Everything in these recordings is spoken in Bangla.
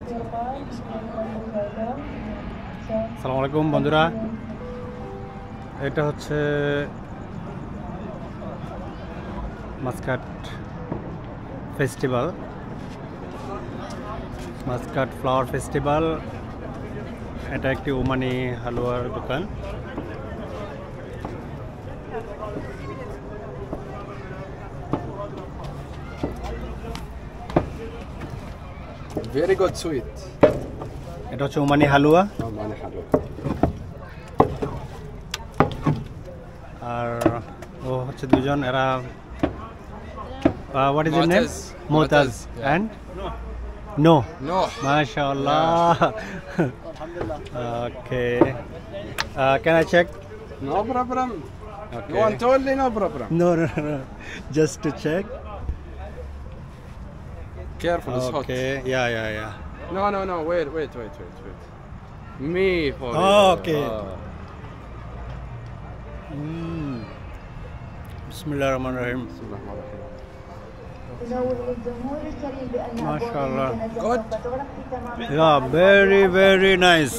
আসসালামু আলাইকুম বন্ধুরা, এটা হচ্ছে Muscat festival, Muscat flower festival. এটা একটি ওমানি হালুয়ার দোকান। Very good sweet. এটা হচ্ছে ওমানি হালুয়া। Omani halwa. আর ও হচ্ছে দুজন, এরা what is your name? Mu'taz. Mutaz Yeah. And no No. মাশাআল্লাহ। Okay, can I check? No problem. Okay. You want only no problem. No, just to check. Careful, it's hot. Okay, yeah. No. Wait. Me for Oh, you. okay. Bismillah ar-Rahman ar-Rahim. Bismillahirrahmanirrahim. ما شاء الله. Good. Yeah, very nice.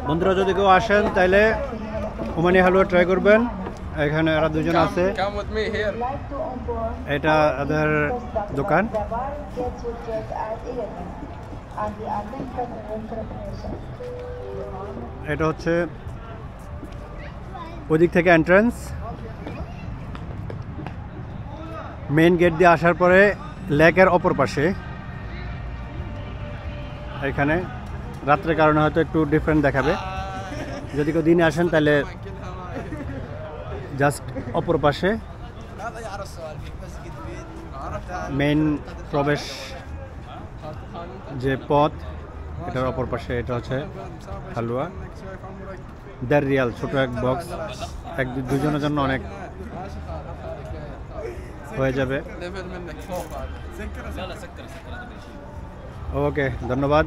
বন্ধুরা যদি কেউ আসেন তাহলে ওমানি হালুয়া ট্রাই করবেন। এখানে এরা দুজন আছে, Come with me here. এটা ওদের দোকান। এটা হচ্ছে ওদিক থেকে এন্ট্রান্স। মেইন গেট দিয়ে আসার পরে লেকের অপর পাশে। এখানে রাত্রের কারণে হয়তো একটু ডিফারেন্ট দেখাবে। যদি কেউ দিনে আসেন তাহলে জাস্ট অপর পাশে মেইন প্রবেশ যে পথ, এটার অপর পাশে এটা হচ্ছে হালুয়া। 1.5 রিয়াল, ছোট এক বক্স, দুজনের জন্য অনেক হয়ে যাবে। ওকে, ধন্যবাদ।